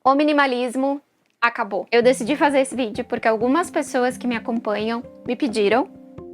O minimalismo acabou. Eu decidi fazer esse vídeo porque algumas pessoas que me acompanham me pediram,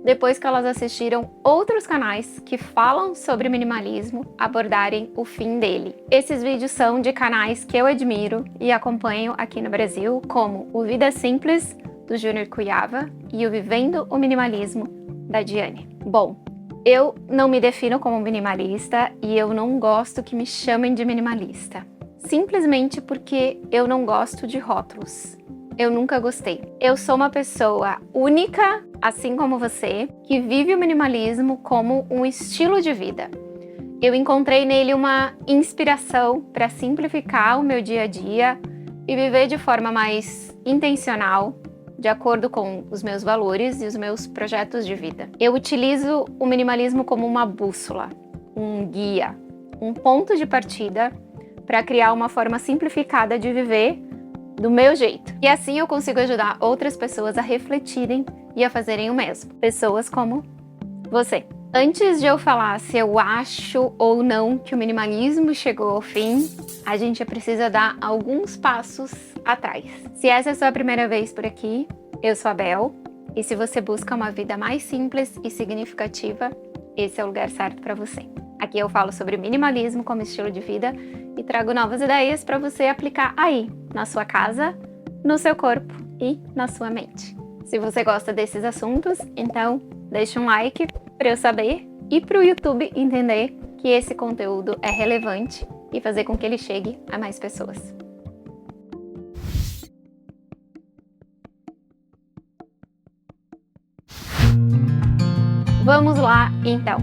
depois que elas assistiram outros canais que falam sobre minimalismo, abordarem o fim dele. Esses vídeos são de canais que eu admiro e acompanho aqui no Brasil, como o Vida Simples, do Júnior Cuyava, e o Vivendo o Minimalismo, da Diane. Bom, eu não me defino como minimalista e eu não gosto que me chamem de minimalista. Simplesmente porque eu não gosto de rótulos. Eu nunca gostei. Eu sou uma pessoa única, assim como você, que vive o minimalismo como um estilo de vida. Eu encontrei nele uma inspiração para simplificar o meu dia a dia e viver de forma mais intencional, de acordo com os meus valores e os meus projetos de vida. Eu utilizo o minimalismo como uma bússola, um guia, um ponto de partida para criar uma forma simplificada de viver do meu jeito. E assim eu consigo ajudar outras pessoas a refletirem e a fazerem o mesmo. Pessoas como você. Antes de eu falar se eu acho ou não que o minimalismo chegou ao fim, a gente precisa dar alguns passos atrás. Se essa é a sua primeira vez por aqui, eu sou a Bel, e se você busca uma vida mais simples e significativa, esse é o lugar certo para você. Aqui eu falo sobre minimalismo como estilo de vida e trago novas ideias para você aplicar aí, na sua casa, no seu corpo e na sua mente. Se você gosta desses assuntos, então deixa um like para eu saber e para o YouTube entender que esse conteúdo é relevante e fazer com que ele chegue a mais pessoas. Vamos lá, então.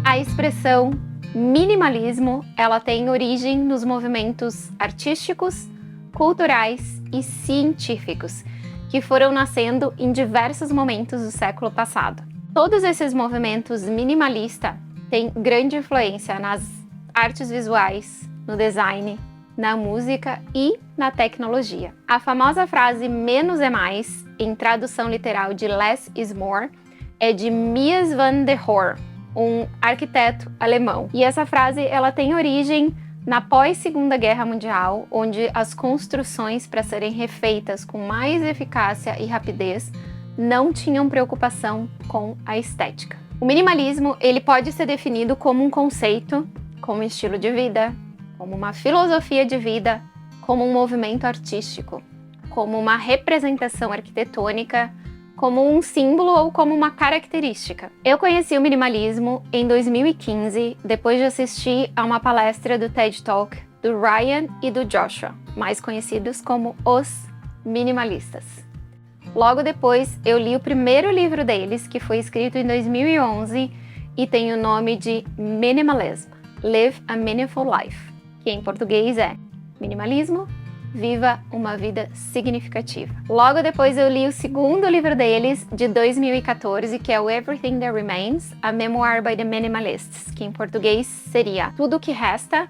A expressão minimalismo, ela tem origem nos movimentos artísticos, culturais e científicos, que foram nascendo em diversos momentos do século passado. Todos esses movimentos minimalistas têm grande influência nas artes visuais, no design, na música e na tecnologia. A famosa frase "menos é mais", em tradução literal de "less is more", é de Mies van der Rohe, um arquiteto alemão. E essa frase ela tem origem na pós-Segunda Guerra Mundial, onde as construções, para serem refeitas com mais eficácia e rapidez, não tinham preocupação com a estética. O minimalismo ele pode ser definido como um conceito, como um estilo de vida, como uma filosofia de vida, como um movimento artístico, como uma representação arquitetônica, como um símbolo ou como uma característica. Eu conheci o minimalismo em 2015, depois de assistir a uma palestra do TED Talk do Ryan e do Joshua, mais conhecidos como os minimalistas. Logo depois, eu li o primeiro livro deles, que foi escrito em 2011 e tem o nome de Minimalism, Live a Meaningful Life, que em português é Minimalismo, Viva uma Vida Significativa. Logo depois eu li o segundo livro deles, de 2014, que é o Everything That Remains, A Memoir by the Minimalists, que em português seria Tudo o que Resta,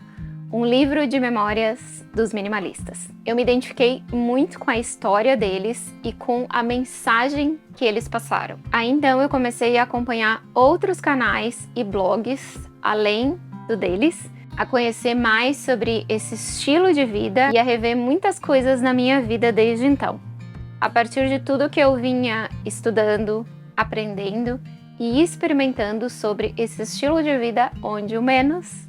um livro de memórias dos minimalistas. Eu me identifiquei muito com a história deles e com a mensagem que eles passaram. Aí então eu comecei a acompanhar outros canais e blogs, além do deles, a conhecer mais sobre esse estilo de vida e a rever muitas coisas na minha vida desde então. A partir de tudo que eu vinha estudando, aprendendo e experimentando sobre esse estilo de vida onde o menos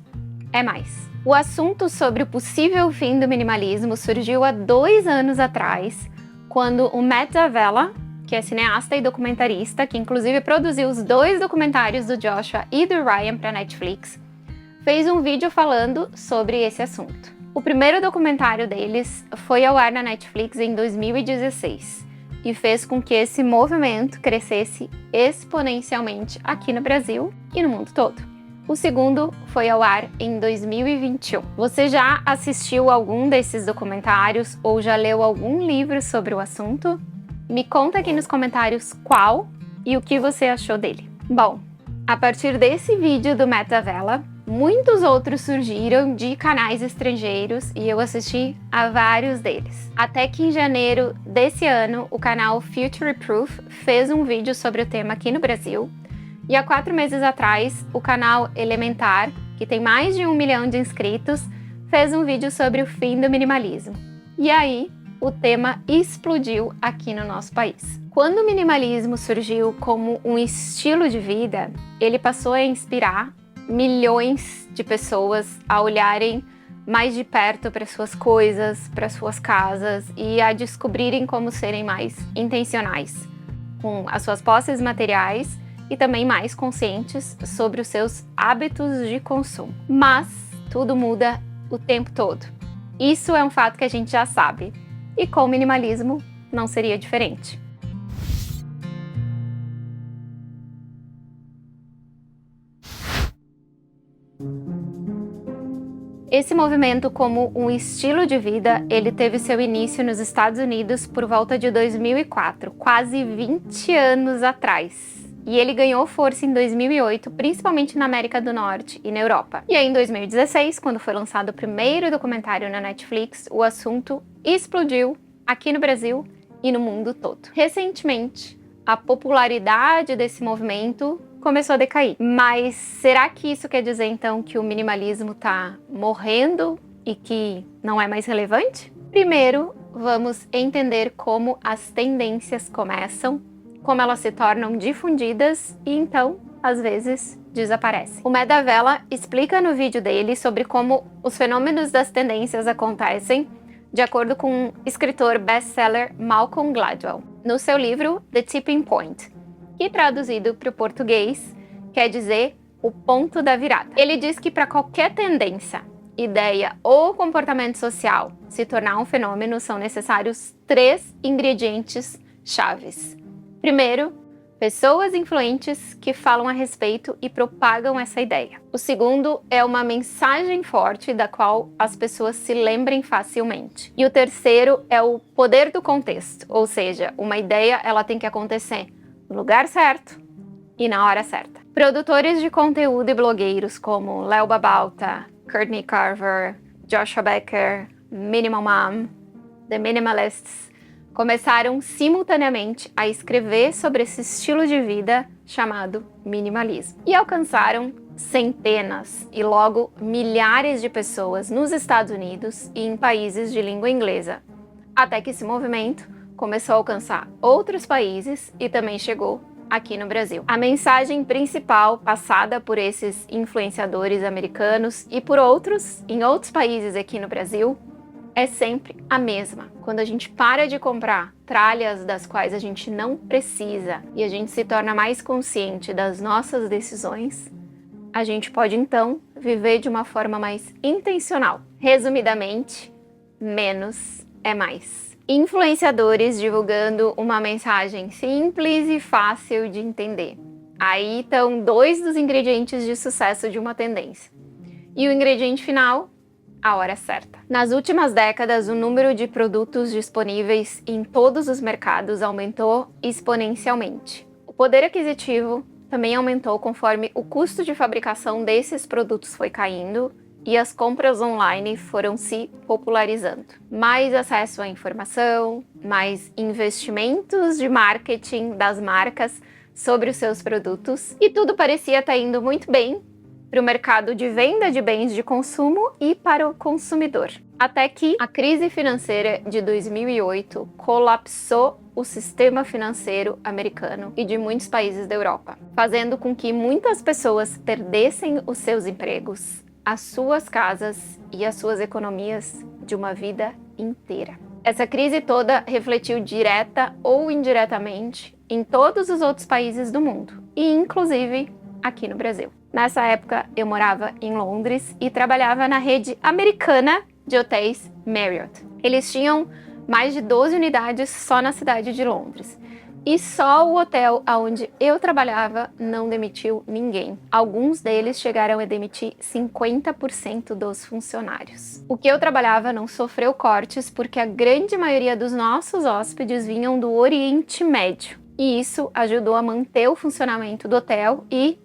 é mais. O assunto sobre o possível fim do minimalismo surgiu há 2 anos atrás, quando o Matt D'Avella, que é cineasta e documentarista, que inclusive produziu os 2 documentários do Joshua e do Ryan para Netflix, fez um vídeo falando sobre esse assunto. O primeiro documentário deles foi ao ar na Netflix em 2016 e fez com que esse movimento crescesse exponencialmente aqui no Brasil e no mundo todo. O segundo foi ao ar em 2021. Você já assistiu algum desses documentários ou já leu algum livro sobre o assunto? Me conta aqui nos comentários qual e o que você achou dele. Bom, a partir desse vídeo do Matt D'Avella, muitos outros surgiram de canais estrangeiros e eu assisti a vários deles. Até que em janeiro desse ano, o canal Future Proof fez um vídeo sobre o tema aqui no Brasil. E há 4 meses atrás, o canal Elementar, que tem mais de 1 milhão de inscritos, fez um vídeo sobre o fim do minimalismo. E aí, o tema explodiu aqui no nosso país. Quando o minimalismo surgiu como um estilo de vida, ele passou a inspirar milhões de pessoas a olharem mais de perto para suas coisas, para suas casas e a descobrirem como serem mais intencionais com as suas posses materiais e também mais conscientes sobre os seus hábitos de consumo. Mas tudo muda o tempo todo. Isso é um fato que a gente já sabe. E com o minimalismo não seria diferente. Esse movimento como um estilo de vida, ele teve seu início nos Estados Unidos por volta de 2004, quase 20 anos atrás. E ele ganhou força em 2008, principalmente na América do Norte e na Europa. E aí em 2016, quando foi lançado o primeiro documentário na Netflix, o assunto explodiu aqui no Brasil e no mundo todo. Recentemente, a popularidade desse movimento começou a decair. Mas será que isso quer dizer então que o minimalismo está morrendo e que não é mais relevante? Primeiro, vamos entender como as tendências começam, como elas se tornam difundidas e então, às vezes, desaparecem. O Matt D'Avella explica no vídeo dele sobre como os fenômenos das tendências acontecem de acordo com o escritor best-seller Malcolm Gladwell, no seu livro The Tipping Point, que traduzido para o português quer dizer o ponto da virada. Ele diz que para qualquer tendência, ideia ou comportamento social se tornar um fenômeno, são necessários 3 ingredientes chaves. Primeiro, pessoas influentes que falam a respeito e propagam essa ideia. O segundo é uma mensagem forte da qual as pessoas se lembrem facilmente. E o terceiro é o poder do contexto, ou seja, uma ideia ela tem que acontecer no lugar certo e na hora certa. Produtores de conteúdo e blogueiros como Léo Babauta, Courtney Carver, Joshua Becker, Minimal Mom, The Minimalists, começaram simultaneamente a escrever sobre esse estilo de vida chamado minimalismo. E alcançaram centenas e logo milhares de pessoas nos Estados Unidos e em países de língua inglesa. Até que esse movimento começou a alcançar outros países e também chegou aqui no Brasil. A mensagem principal passada por esses influenciadores americanos e por outros em outros países aqui no Brasil é sempre a mesma. Quando a gente para de comprar tralhas das quais a gente não precisa e a gente se torna mais consciente das nossas decisões, a gente pode então viver de uma forma mais intencional. Resumidamente, menos é mais. Influenciadores divulgando uma mensagem simples e fácil de entender. Aí estão 2 dos ingredientes de sucesso de uma tendência. E o ingrediente final, a hora certa. Nas últimas décadas, o número de produtos disponíveis em todos os mercados aumentou exponencialmente. O poder aquisitivo também aumentou conforme o custo de fabricação desses produtos foi caindo e as compras online foram se popularizando. Mais acesso à informação, mais investimentos de marketing das marcas sobre os seus produtos e tudo parecia estar indo muito bem para o mercado de venda de bens de consumo e para o consumidor. Até que a crise financeira de 2008 colapsou o sistema financeiro americano e de muitos países da Europa, fazendo com que muitas pessoas perdessem os seus empregos, as suas casas e as suas economias de uma vida inteira. Essa crise toda refletiu direta ou indiretamente em todos os outros países do mundo, e inclusive aqui no Brasil. Nessa época, eu morava em Londres e trabalhava na rede americana de hotéis Marriott. Eles tinham mais de 12 unidades só na cidade de Londres. E só o hotel onde eu trabalhava não demitiu ninguém. Alguns deles chegaram a demitir 50% dos funcionários. O que eu trabalhava não sofreu cortes porque a grande maioria dos nossos hóspedes vinham do Oriente Médio. E isso ajudou a manter o funcionamento do hotel e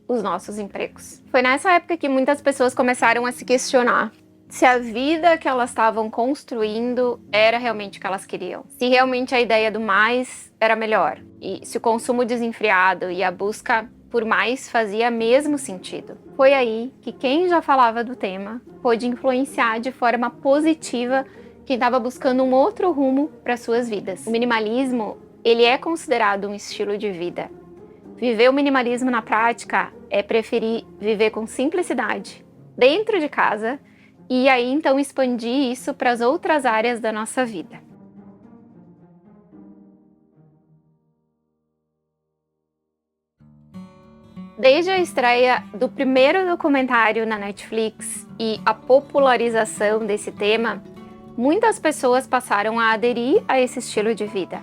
os nossos empregos. Foi nessa época que muitas pessoas começaram a se questionar se a vida que elas estavam construindo era realmente o que elas queriam. Se realmente a ideia do mais era melhor. E se o consumo desenfreado e a busca por mais fazia mesmo sentido. Foi aí que quem já falava do tema pôde influenciar de forma positiva quem estava buscando um outro rumo para suas vidas. O minimalismo, ele é considerado um estilo de vida. Viver o minimalismo na prática é preferir viver com simplicidade, dentro de casa, e aí então expandir isso para as outras áreas da nossa vida. Desde a estreia do primeiro documentário na Netflix e a popularização desse tema, muitas pessoas passaram a aderir a esse estilo de vida,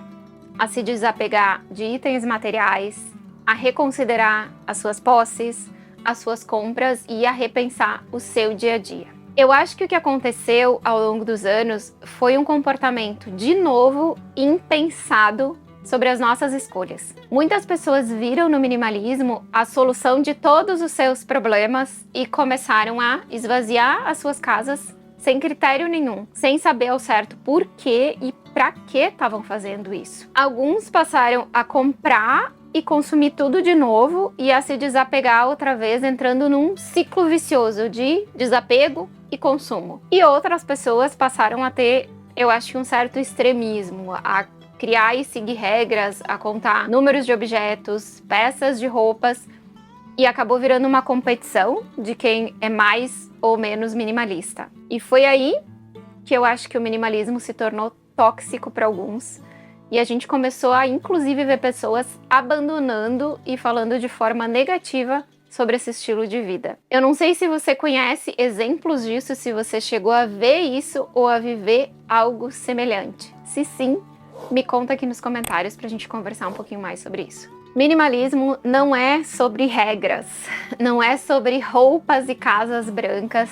a se desapegar de itens materiais, a reconsiderar as suas posses, as suas compras e a repensar o seu dia a dia. Eu acho que o que aconteceu ao longo dos anos foi um comportamento, de novo, impensado sobre as nossas escolhas. Muitas pessoas viram no minimalismo a solução de todos os seus problemas e começaram a esvaziar as suas casas sem critério nenhum, sem saber ao certo por quê e para que estavam fazendo isso. Alguns passaram a comprar e consumir tudo de novo e a se desapegar outra vez, entrando num ciclo vicioso de desapego e consumo. E outras pessoas passaram a ter, eu acho, um certo extremismo, a criar e seguir regras, a contar números de objetos, peças de roupas, e acabou virando uma competição de quem é mais ou menos minimalista. E foi aí que eu acho que o minimalismo se tornou tóxico para alguns, e a gente começou a, inclusive, ver pessoas abandonando e falando de forma negativa sobre esse estilo de vida. Eu não sei se você conhece exemplos disso, se você chegou a ver isso ou a viver algo semelhante. Se sim, me conta aqui nos comentários pra gente conversar um pouquinho mais sobre isso. Minimalismo não é sobre regras, não é sobre roupas e casas brancas,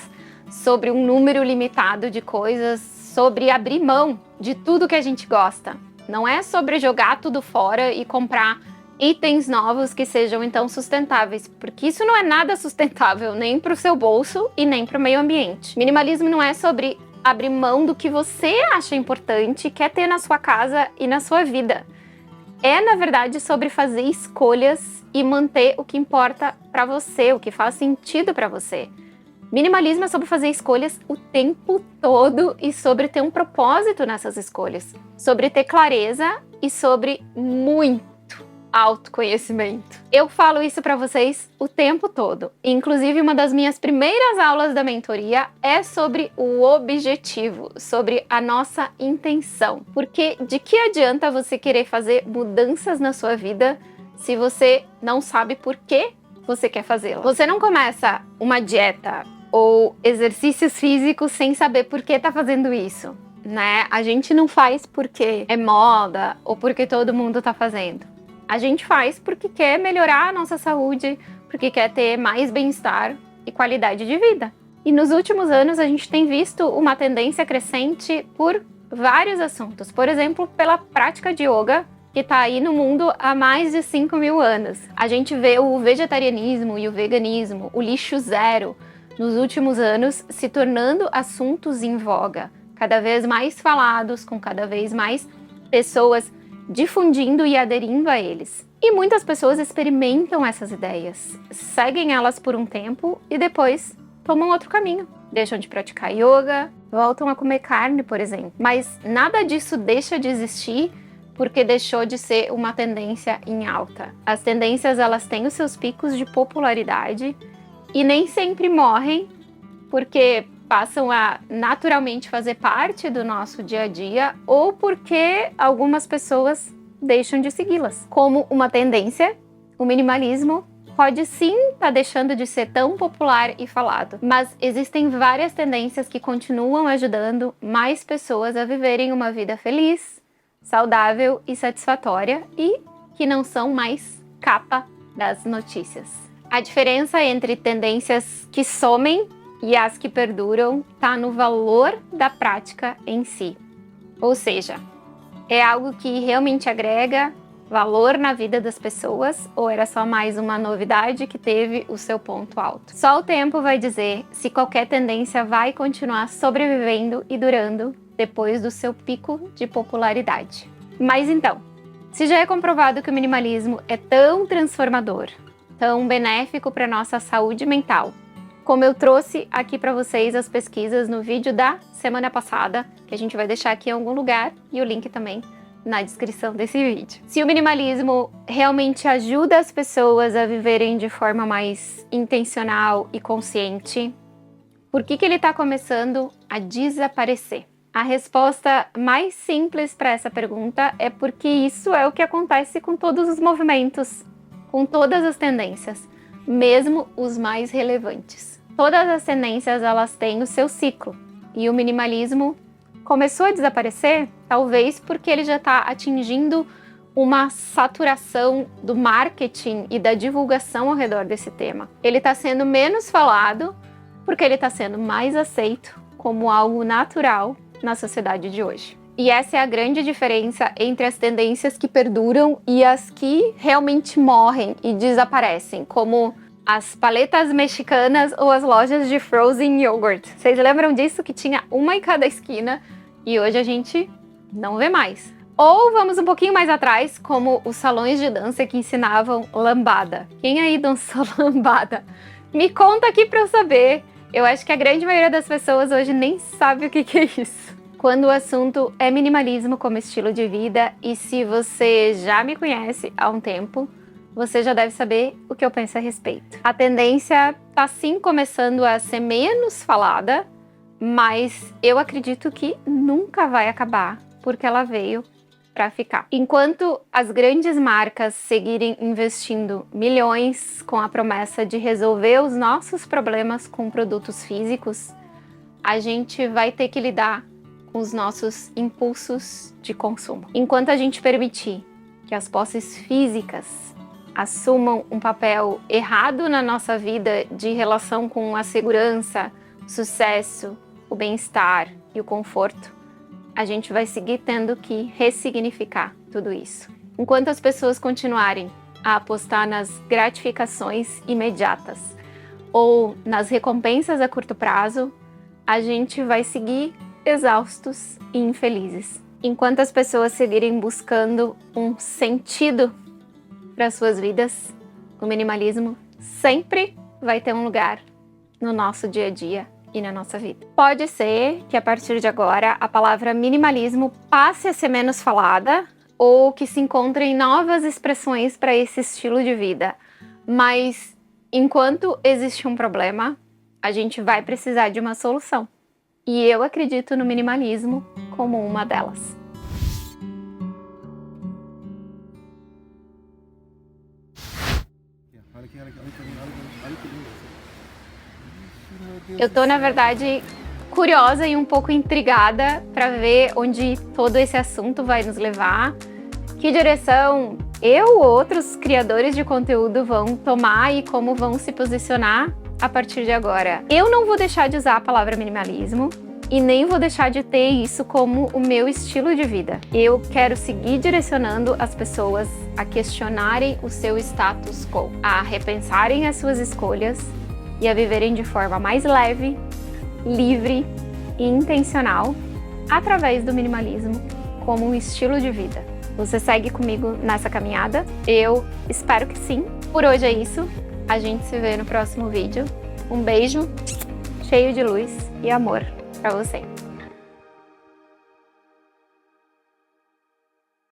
sobre um número limitado de coisas, sobre abrir mão de tudo que a gente gosta. Não é sobre jogar tudo fora e comprar itens novos que sejam então sustentáveis, porque isso não é nada sustentável nem para o seu bolso e nem para o meio ambiente. Minimalismo não é sobre abrir mão do que você acha importante, quer ter na sua casa e na sua vida. É, na verdade, sobre fazer escolhas e manter o que importa para você, o que faz sentido para você. Minimalismo é sobre fazer escolhas o tempo todo e sobre ter um propósito nessas escolhas, sobre ter clareza e sobre muito autoconhecimento. Eu falo isso para vocês o tempo todo. Inclusive, uma das minhas primeiras aulas da mentoria é sobre o objetivo, sobre a nossa intenção. Porque de que adianta você querer fazer mudanças na sua vida se você não sabe por que você quer fazê-la? Você não começa uma dieta ou exercícios físicos sem saber por que tá fazendo isso, né? A gente não faz porque é moda ou porque todo mundo tá fazendo. A gente faz porque quer melhorar a nossa saúde, porque quer ter mais bem-estar e qualidade de vida. E nos últimos anos a gente tem visto uma tendência crescente por vários assuntos. Por exemplo, pela prática de yoga, que está aí no mundo há mais de 5.000 anos. A gente vê o vegetarianismo e o veganismo, o lixo zero, nos últimos anos se tornando assuntos em voga, cada vez mais falados, com cada vez mais pessoas difundindo e aderindo a eles. E muitas pessoas experimentam essas ideias, seguem elas por um tempo e depois tomam outro caminho. Deixam de praticar yoga, voltam a comer carne, por exemplo. Mas nada disso deixa de existir porque deixou de ser uma tendência em alta. As tendências, elas têm os seus picos de popularidade e nem sempre morrem porque passam a naturalmente fazer parte do nosso dia a dia ou porque algumas pessoas deixam de segui-las. Como uma tendência, o minimalismo pode sim estar deixando de ser tão popular e falado, mas existem várias tendências que continuam ajudando mais pessoas a viverem uma vida feliz, saudável e satisfatória e que não são mais capa das notícias. A diferença entre tendências que somem e as que perduram está no valor da prática em si. Ou seja, é algo que realmente agrega valor na vida das pessoas ou era só mais uma novidade que teve o seu ponto alto? Só o tempo vai dizer se qualquer tendência vai continuar sobrevivendo e durando depois do seu pico de popularidade. Mas então, se já é comprovado que o minimalismo é tão transformador, tão benéfico para nossa saúde mental. Como eu trouxe aqui para vocês as pesquisas no vídeo da semana passada, que a gente vai deixar aqui em algum lugar, e o link também na descrição desse vídeo. Se o minimalismo realmente ajuda as pessoas a viverem de forma mais intencional e consciente, por que ele está começando a desaparecer? A resposta mais simples para essa pergunta é porque isso é o que acontece com todos os movimentos, com todas as tendências, mesmo os mais relevantes. Todas as tendências, elas têm o seu ciclo, e o minimalismo começou a desaparecer, talvez porque ele já está atingindo uma saturação do marketing e da divulgação ao redor desse tema. Ele está sendo menos falado porque ele está sendo mais aceito como algo natural na sociedade de hoje. E essa é a grande diferença entre as tendências que perduram e as que realmente morrem e desaparecem, como as paletas mexicanas ou as lojas de frozen yogurt. Vocês lembram disso? Que tinha uma em cada esquina e hoje a gente não vê mais. Ou vamos um pouquinho mais atrás, como os salões de dança que ensinavam lambada. Quem aí dançou lambada? Me conta aqui para eu saber. Eu acho que a grande maioria das pessoas hoje nem sabe o que é isso. Quando o assunto é minimalismo como estilo de vida, e se você já me conhece há um tempo, você já deve saber o que eu penso a respeito. A tendência está sim começando a ser menos falada, mas eu acredito que nunca vai acabar, porque ela veio para ficar. Enquanto as grandes marcas seguirem investindo milhões com a promessa de resolver os nossos problemas com produtos físicos, a gente vai ter que lidar com os nossos impulsos de consumo. Enquanto a gente permitir que as posses físicas assumam um papel errado na nossa vida de relação com a segurança, o sucesso, o bem-estar e o conforto, a gente vai seguir tendo que ressignificar tudo isso. Enquanto as pessoas continuarem a apostar nas gratificações imediatas ou nas recompensas a curto prazo, a gente vai seguir exaustos e infelizes. Enquanto as pessoas seguirem buscando um sentido para suas vidas, o minimalismo sempre vai ter um lugar no nosso dia a dia e na nossa vida. Pode ser que a partir de agora a palavra minimalismo passe a ser menos falada ou que se encontrem novas expressões para esse estilo de vida, mas enquanto existe um problema, a gente vai precisar de uma solução. E eu acredito no minimalismo como uma delas. Eu tô, na verdade, curiosa e um pouco intrigada para ver onde todo esse assunto vai nos levar, que direção eu ou outros criadores de conteúdo vão tomar e como vão se posicionar a partir de agora. Eu não vou deixar de usar a palavra minimalismo e nem vou deixar de ter isso como o meu estilo de vida. Eu quero seguir direcionando as pessoas a questionarem o seu status quo, a repensarem as suas escolhas e a viverem de forma mais leve, livre e intencional através do minimalismo como um estilo de vida. Você segue comigo nessa caminhada? Eu espero que sim. Por hoje é isso. A gente se vê no próximo vídeo. Um beijo cheio de luz e amor para você.